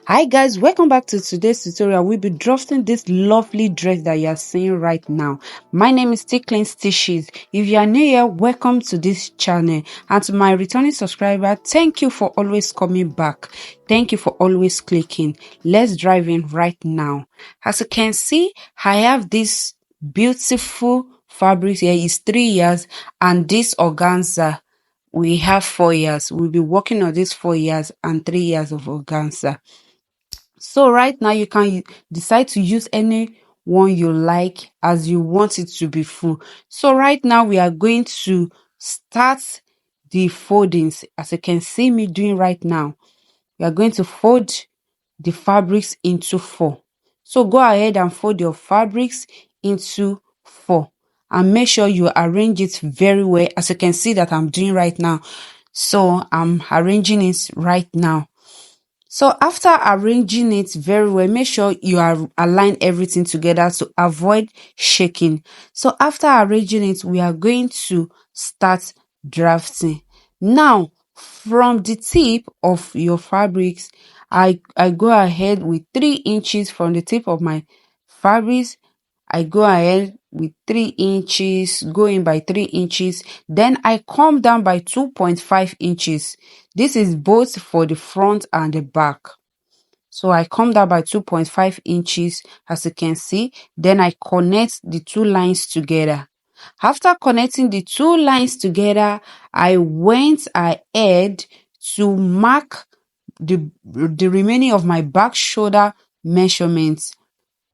Hi guys, welcome back to today's tutorial. We'll be drafting this lovely dress that you are seeing right now. My name is Tickling Stitches. If you are new here, welcome to this channel. And to my returning subscriber, thank you for always coming back. Thank you for always clicking. Let's dive in right now. As you can see, I have this beautiful fabric here. It's 3 years, and this organza we have 4 years. We'll be working on this 4 years and 3 years of organza. So right now you can decide to use any one you like as you want it to be full. So right now we are going to start the foldings. As you can see me doing right now, we are going to fold the fabrics into 4. So go ahead and fold your fabrics into 4 and make sure you arrange it very well, as you can see that I'm doing right now. So I'm arranging it right now. So after arranging it very well, make sure you align everything together to avoid shaking. So after arranging it, we are going to start drafting. Now, from the tip of your fabrics, I go ahead with 3 inches from the tip of my fabrics. I go ahead with 3 inches, going by 3 inches. Then I come down by 2.5 inches. This is both for the front and the back. So I come down by 2.5 inches, as you can see. Then I connect the 2 lines together. After connecting the 2 lines together, I went ahead to mark the remaining of my back shoulder measurements.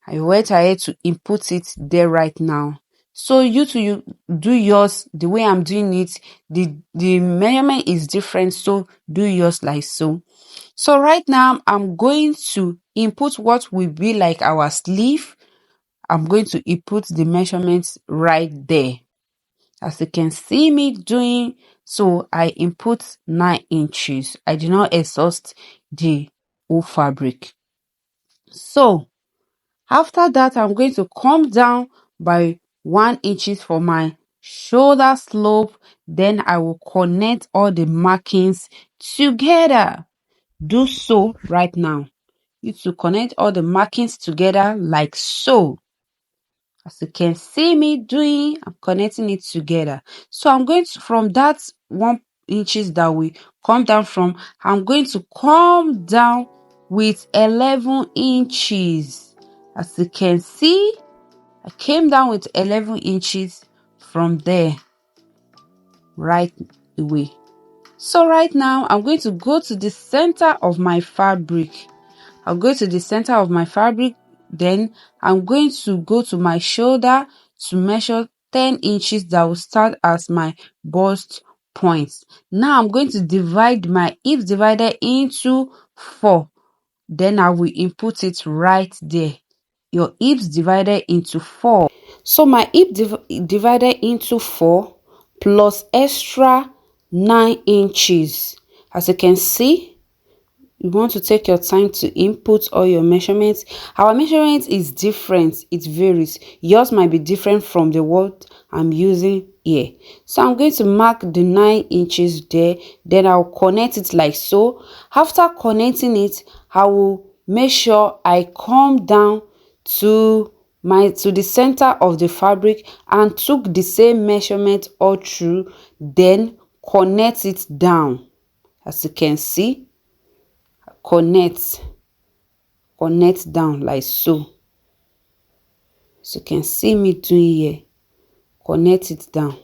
I went ahead to input it there right now. So you do yours the way I'm doing it. The measurement is different, so do yours like so. So right now I'm going to input what will be like our sleeve. I'm going to input the measurements right there, as you can see me doing. So I input 9 inches. I did not exhaust the whole fabric. So after that, I'm going to come down by 1 inches for my shoulder slope. Then I will connect all the markings together. Do so right now. You to connect all the markings together like so. As you can see me doing, I'm connecting it together. So I'm going to, from that 1 inches that we come down from, I'm going to come down with 11 inches. As you can see, I came down with 11 inches from there right away. So right now, I'm going to go to the center of my fabric. I'll go to the center of my fabric. Then I'm going to go to my shoulder to measure 10 inches. That will start as my bust points. Now I'm going to divide my hip divider into 4. Then I will input it right there. Your hips divided into 4. So my hip divided into 4 plus extra 9 inches. As you can see, you want to take your time to input all your measurements. Our measurement is different. It varies. Yours might be different from the what I'm using here. So I'm going to mark the 9 inches there. Then I'll connect it like so. After connecting it, I will make sure I come down to the center of the fabric and took the same measurement all through. Then connect it down. As you can see, connect down like so. So you can see me doing here. Connect it down.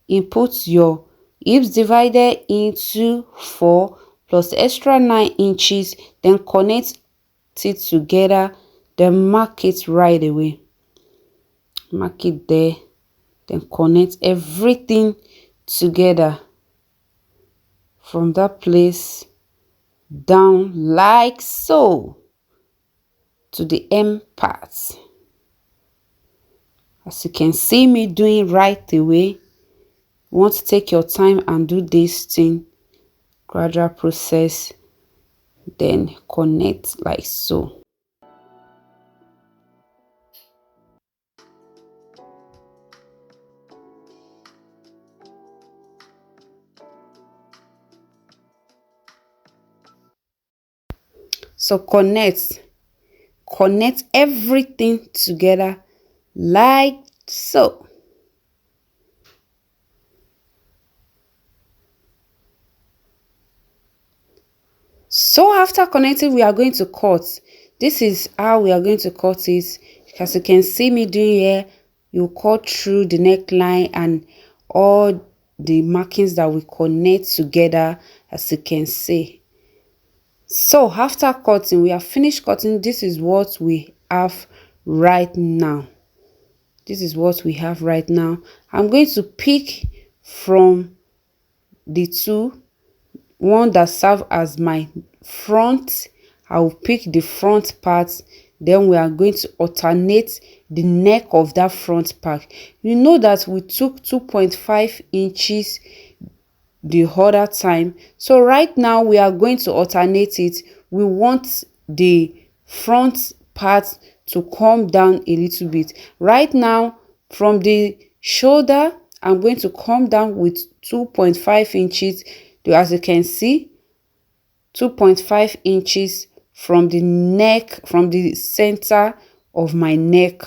Input your hips divided into 4 plus extra 9 inches. Then connect it together. Then mark it right away. Mark it there. Then connect everything together from that place down like so to the end part. As you can see me doing right away. You want to take your time and do this thing, gradual process, then connect like so. So connect everything together like so. So after connecting, we are going to cut. This is how we are going to cut it. As you can see me doing here, you cut through the neckline and all the markings that we connect together, as you can see. So after cutting, we have finished cutting. This is what we have right now. This is what we have right now. I'm going to pick from the two, one that serve as my front. I will pick the front part, then we are going to alternate the neck of that front part. You know that we took 2.5 inches the other time, so right now we are going to alternate it. We want the front part to come down a little bit. Right now, from the shoulder, I'm going to come down with 2.5 inches. As you can see, 2.5 inches from the neck, from the center of my neck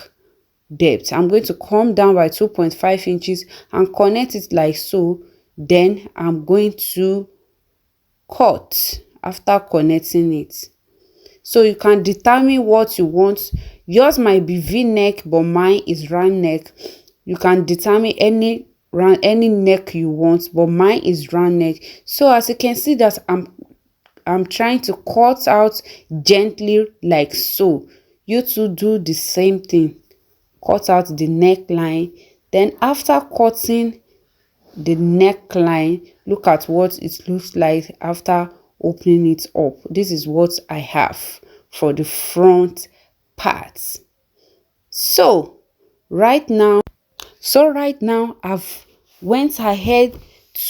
depth. I'm going to come down by 2.5 inches and connect it like so. Then I'm going to cut after connecting it. So you can determine what you want. Yours might be v-neck, but mine is round neck. You can determine any neck you want, but mine is round neck. So as you can see that I'm trying to cut out gently like so. You too do the same thing. Cut out the neckline. Then after cutting the neckline, look at what it looks like after opening it up. This is what I have for the front part. So right now I've went ahead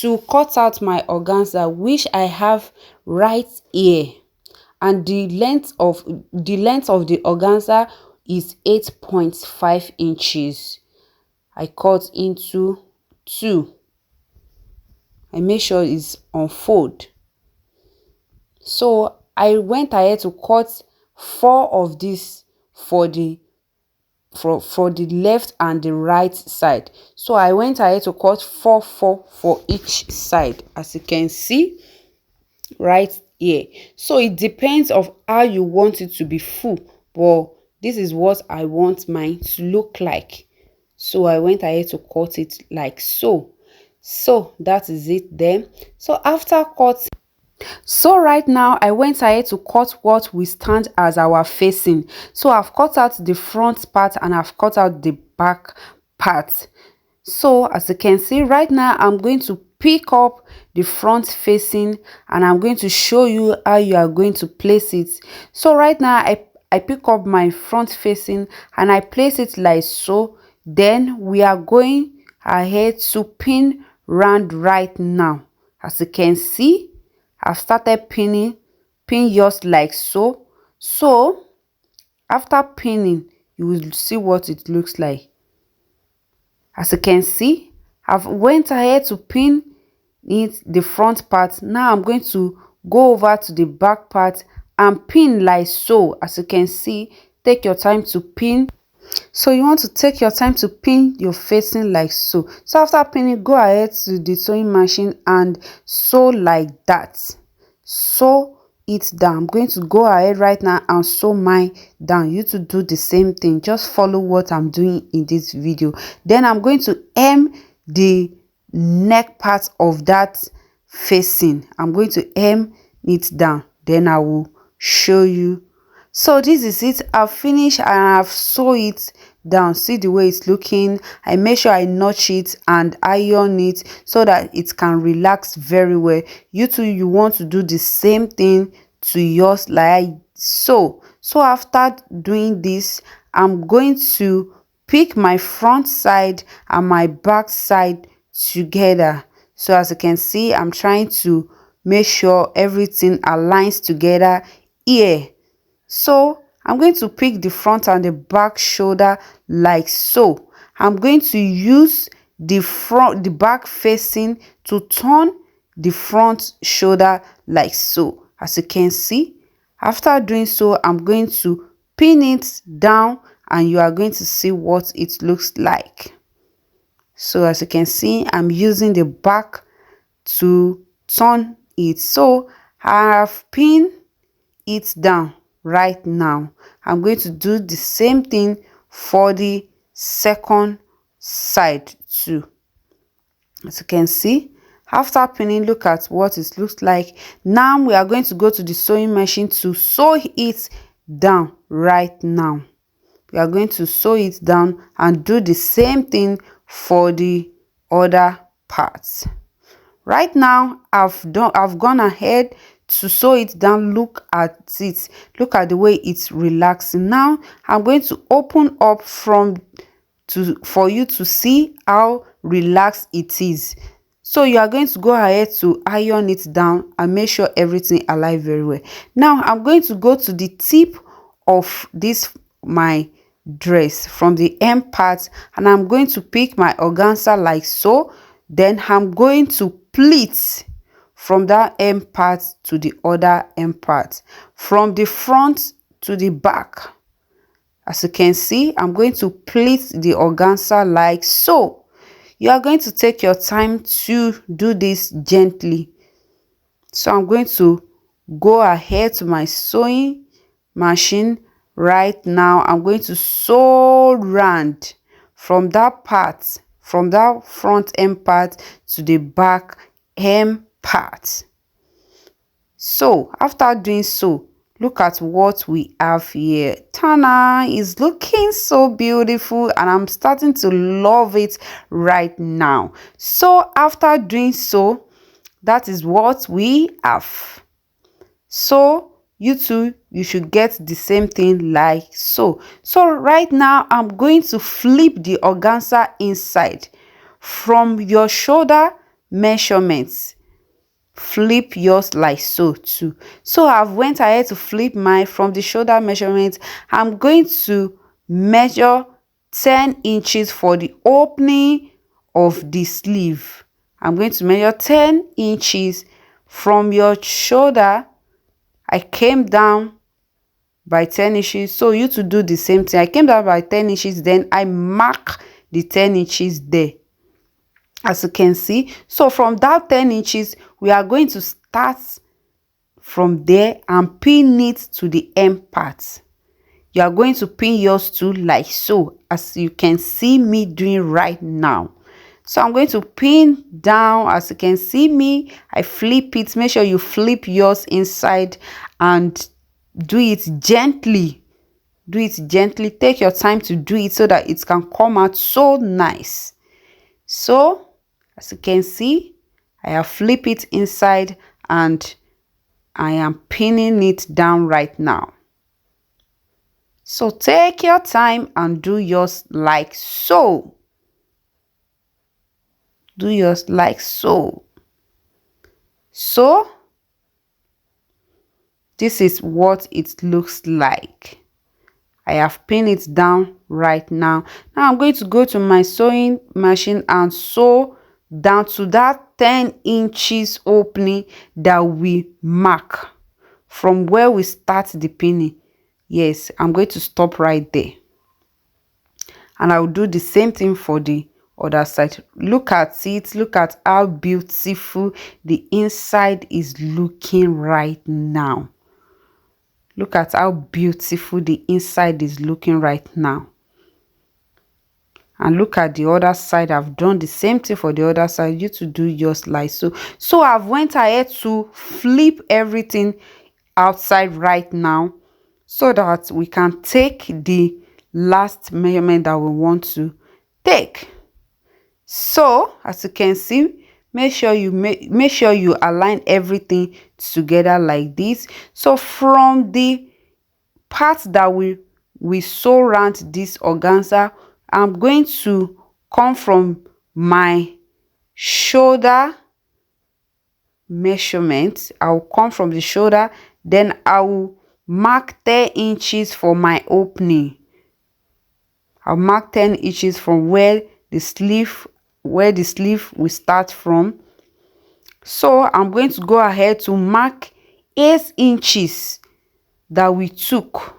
to cut out my organza, which I have right here, and the length of the organza is 8.5 inches. I cut into two. I make sure it's unfold. So I went ahead to cut 4 of these for the left and the right side. So I went ahead to cut 4 for each side, as you can see right here. So it depends of how you want it to be full, but this is what I want mine to look like. So I went ahead to cut it like so. So that is it then. So after cut, so right now I went ahead to cut what we stand as our facing. So I've cut out the front part and I've cut out the back part. So as you can see right now, I'm going to pick up the front facing and I'm going to show you how you are going to place it. So right now I pick up my front facing and I place it like so. Then we are going ahead to pin round right now. As you can see, I've started pinning. Pin yours like so. So after pinning, you will see what it looks like. As you can see, I've went ahead to pin it the front part. Now I'm going to go over to the back part and pin like so. As you can see, take your time to pin. So you want to take your time to pin your facing like so. So after pinning, go ahead to the sewing machine and sew like that. Sew it down. I'm going to go ahead right now and sew mine down. You to do the same thing. Just follow what I'm doing in this video. Then I'm going to hem the neck part of that facing. I'm going to hem it down. Then I will show you. So this is it. I've finished and I've sewn it down. See the way it's looking. I make sure I notch it and iron it so that it can relax very well. You too, you want to do the same thing to yours like so. So after doing this, I'm going to pick my front side and my back side together. So as you can see, I'm trying to make sure everything aligns together here. So I'm going to pick the front and the back shoulder like so. I'm going to use the back facing to turn the front shoulder like so. As you can see, After doing so, I'm going to pin it down and you are going to see what it looks like. So as you can see, I'm using the back to turn it. So I have pinned it down right now. I'm going to do the same thing for the second side too. As you can see, after pinning, look at what it looks like. Now we are going to go to the sewing machine to sew it down right now. We are going to sew it down and do the same thing for the other parts. Right now I've gone ahead to sew it down. Look at it, look at the way it's relaxing. Now I'm going to open up for you to see how relaxed it is. So you are going to go ahead to iron it down and make sure everything aligns very well. Now I'm going to go to the tip of this my dress from the end part and I'm going to pick my organza like so. Then I'm going to pleat from that end part to the other end part, from the front to the back. As you can see, I'm going to pleat the organza like so. You are going to take your time to do this gently. So I'm going to go ahead to my sewing machine right now. I'm going to sew round from that part, from that front end part to the back hem part. So after doing so, look at what we have here. Tana is looking so beautiful and I'm starting to love it right now. So after doing so, that is what we have. So you too, you should get the same thing like so. So right now I'm going to flip the organza inside from your shoulder measurements. Flip yours like so too. So I've went ahead to flip mine from the shoulder measurement. I'm going to measure 10 inches for the opening of the sleeve. I'm going to measure 10 inches from your shoulder. I came down by 10 inches, so you to do the same thing. I came down by 10 inches, then I mark the 10 inches there, as you can see. So from that 10 inches, we are going to start from there and pin it to the end part. You are going to pin yours too like so, as you can see me doing right now. So I'm going to pin down. As you can see me, I flip it. Make sure you flip yours inside and do it gently. Do it gently. Take your time to do it so that it can come out so nice. So as you can see, I have flipped it inside and I am pinning it down right now. So take your time and do yours like so. Do yours like so. So this is what it looks like. I have pinned it down right now. Now I'm going to go to my sewing machine and sew down to that 10 inches opening that we mark from where we start the pinning. Yes, I'm going to stop right there. And I will do the same thing for the other side. Look at it. Look at how beautiful the inside is looking right now. Look at how beautiful the inside is looking right now. And look at the other side. I've done the same thing for the other side. You to do yours like so. So I've went ahead to flip everything outside right now so that we can take the last measurement that we want to take. So as you can see, make sure you align everything together like this. So from the part that we sew around this organza, I'm going to come from my shoulder measurement. I'll come from the shoulder, then I will mark 10 inches for my opening. I'll mark 10 inches from where the sleeve will start from. So I'm going to go ahead to mark 8 inches that we took.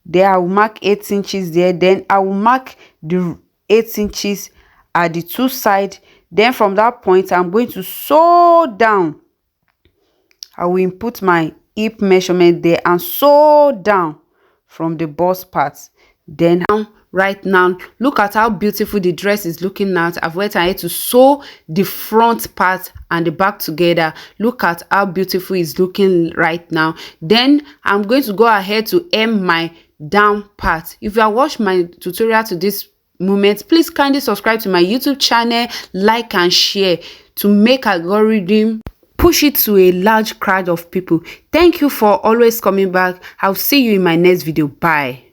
There I will mark 8 inches there. Then I will mark the 8 inches at the two sides. Then from that point, I'm going to sew down. I will input my hip measurement there and sew down from the bust part. Then right now, look at how beautiful the dress is looking now. I've went ahead to sew the front part and the back together. Look at how beautiful it's looking right now. Then I'm going to go ahead to hem my down part. If you have watched my tutorial to this moment, please kindly subscribe to my YouTube channel, like and share to make algorithm push it to a large crowd of people. Thank you for always coming back. I'll see you in my next video. Bye.